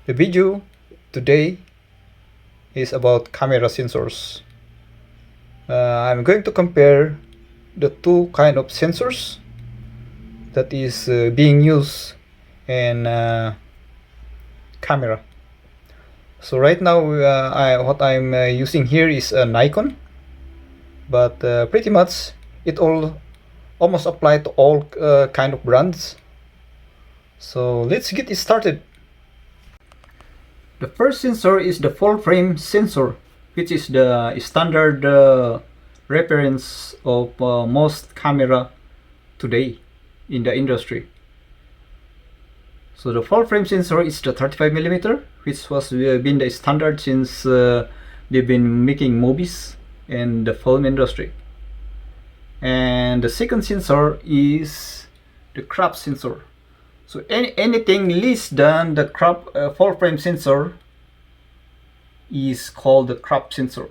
The video today is about camera sensors. I'm going to compare the two kind of sensors that is being used in camera. So right now what I'm using here is a Nikon, but pretty much it almost apply to all kind of brands. So let's get it started. The first sensor is the full frame sensor, which is the standard reference of most camera today in the industry. So the full frame sensor is the 35mm, which was been the standard since they've been making movies in the film industry. And the second sensor is the crop sensor. So anything less than the crop full frame sensor is called the crop sensor.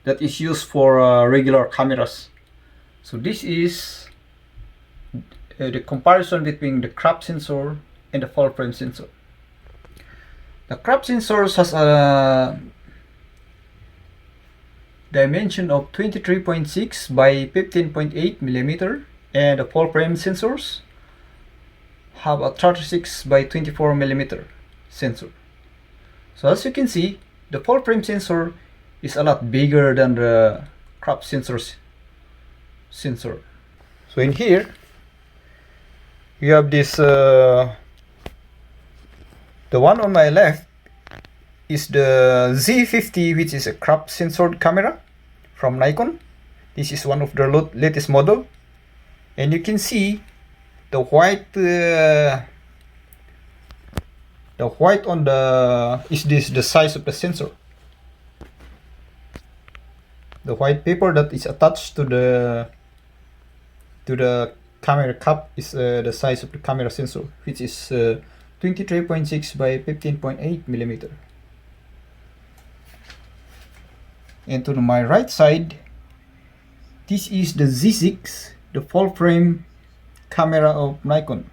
That is used for regular cameras. So this is the comparison between the crop sensor and the full frame sensor. The crop sensor has a dimension of 23.6 by 15.8mm, and the full frame sensors have a 36 by 24mm sensor. So as you can see, the full frame sensor is a lot bigger than the crop sensor. So in here you have this the one on my left is the Z50, which is a crop sensored camera from Nikon. This is one of the latest model, and you can see the white on the is this the size of the sensor. The white paper that is attached to the camera cap is the size of the camera sensor, which is 23.6 by 15.8mm. And to my right side, this is the Z6, the full frame camera of Nikon.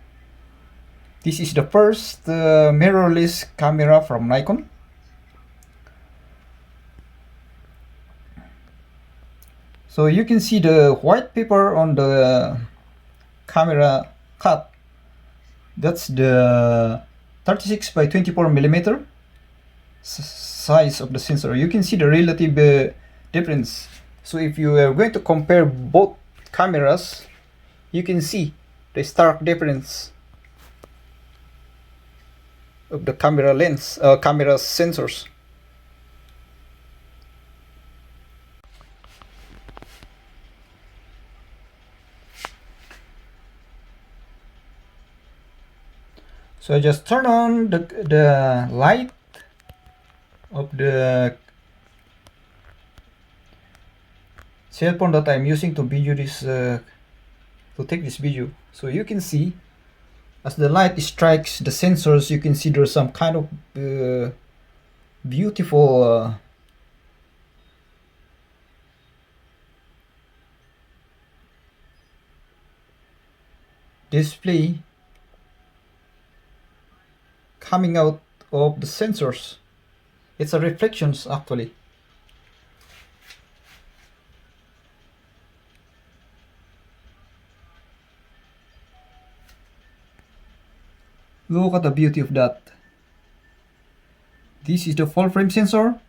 This is the first mirrorless camera from Nikon. So you can see the white paper on the camera cap. That's the 36 by 24mm size of the sensor. You can see the relative difference. So if you are going to compare both cameras, you can see the stark difference of the camera lens, camera sensors. So I just turn on the light of the cell phone that I'm using to video this, to take this video. So you can see as the light strikes the sensors, you can see there's some kind of beautiful display coming out of the sensors. It's a reflections actually. Look at the beauty of that. This is the full frame sensor,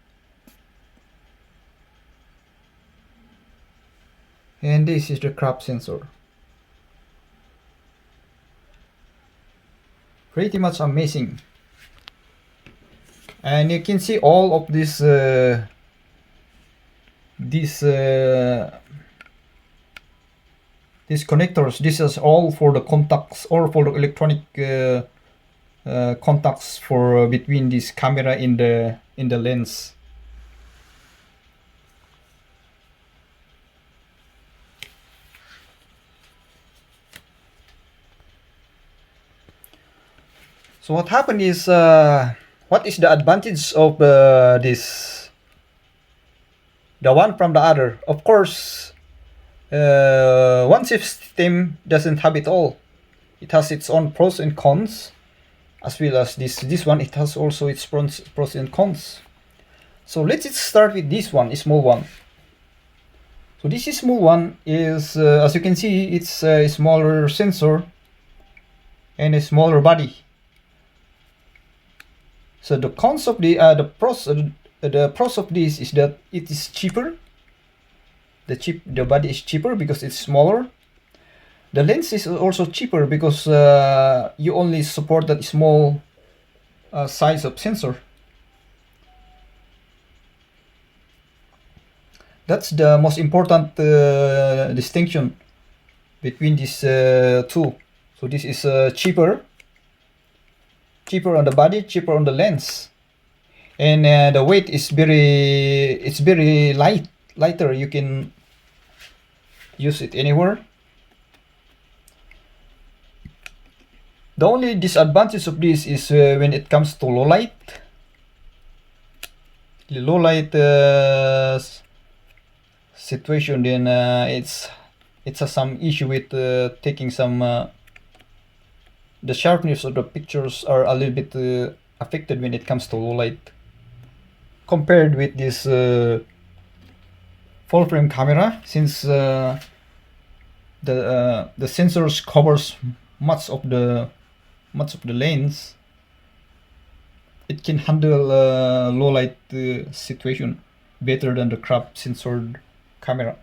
and this is the crop sensor. Pretty much amazing. And you can see all of these connectors. This is all for the contacts or for the electronic contacts for between this camera in the lens. So what happened is, what is the advantage of this, the one from the other? Of course, one system doesn't have it all. It has its own pros and cons. as well as this one. It has also its pros and cons. So let's start with this one, a small one. So this small one is, as you can see, it's a smaller sensor and a smaller body. So the cons of the pros of this is that it is cheaper. The body is cheaper because it's smaller. The lens is also cheaper because you only support that small size of sensor. That's the most important distinction between these two. So this is cheaper on the body, cheaper on the lens, and the weight is very lighter. You can use it anywhere. The only disadvantage of this is when it comes to low light. The low light situation, then it has some issue with taking some. The sharpness of the pictures are a little bit affected when it comes to low light, compared with this full frame camera, since the sensors covers much of the lens. It can handle low light situation better than the crop sensored camera.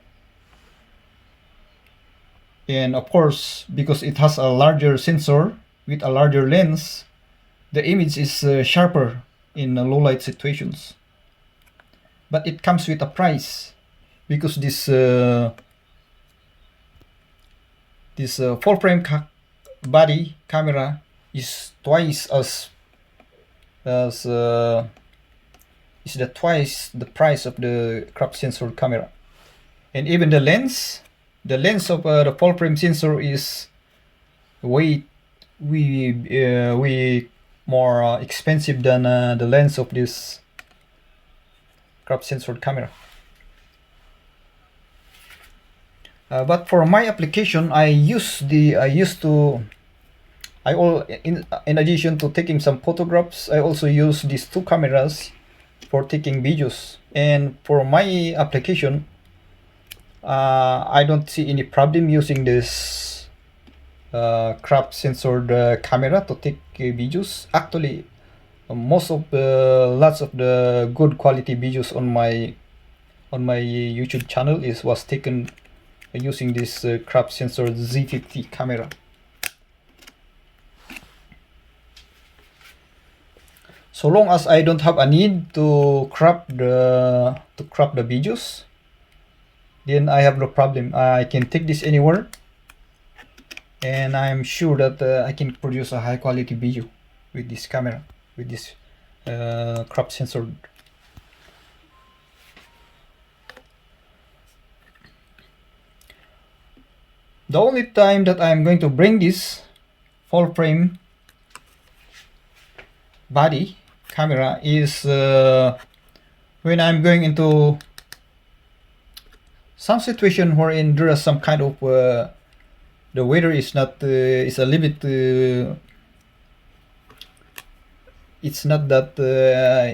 And of course, because it has a larger sensor with a larger lens, the image is sharper in low light situations. But it comes with a price, because this full frame body camera is twice twice the price of the crop sensor camera. And even the lens of the full frame sensor is way more expensive than the lens of this crop sensor camera. But for my application, in addition to taking some photographs, I also use these two cameras for taking videos. And for my application, I don't see any problem using this crop sensored camera to take videos. Actually, lots of the good quality videos on my YouTube channel was taken using this crop sensor Z50 camera. So long as I don't have a need to crop the videos, then I have no problem. I can take this anywhere, and I'm sure that I can produce a high quality video with this camera, with this crop sensor. The only time that I'm going to bring this full frame body camera is when I'm going into some situation wherein there is some kind of the weather is not is a little bit it's not that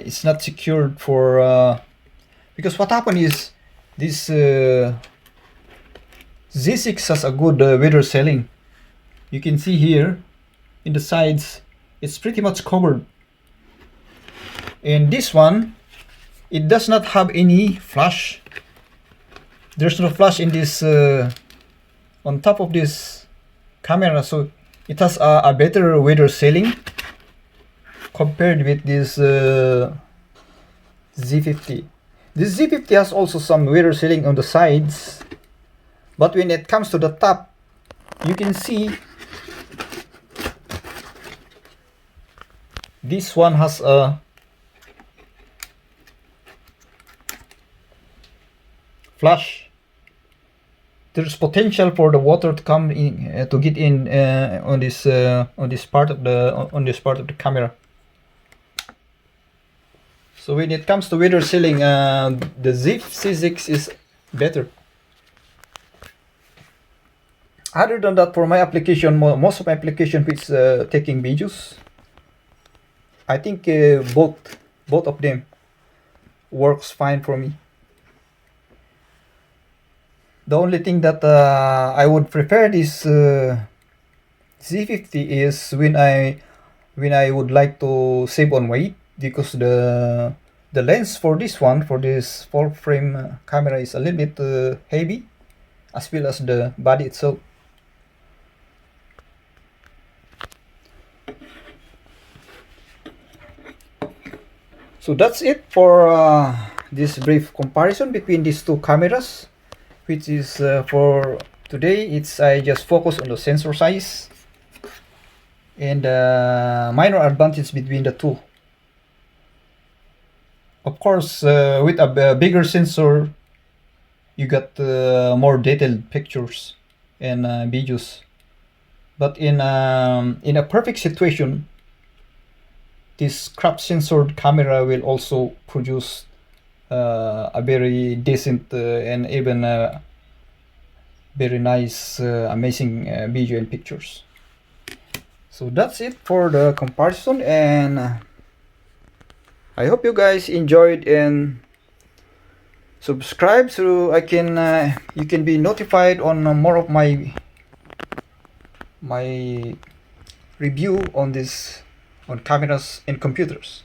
it's not secured for because what happened is this Z6 has a good weather sealing. You can see here in the sides it's pretty much covered, and this one, it does not have any flash. There's no flash in this on top of this camera, so it has a better weather sealing compared with this Z50. This Z50 has also some weather sealing on the sides, but when it comes to the top, you can see this one has a flash. There's potential for the water to come in to get in on this part of the camera. So when it comes to weather sealing, the Z6 is better. Other than that, for my application, most of my application is taking videos. I think both of them works fine for me. The only thing that I would prefer this Z50 is when I would like to save on weight, because the lens for this one, for this full frame camera, is a little bit heavy, as well as the body itself. So that's it for this brief comparison between these two cameras, which is for today. I just focus on the sensor size and minor advantage between the two. Of course, with a bigger sensor, you got more detailed pictures and videos. But in a perfect situation, this crop sensored camera will also produce a very decent and even very nice, amazing video and pictures. So that's it for the comparison, and I hope you guys enjoyed, and subscribe so you can be notified on more of my review on cameras and computers.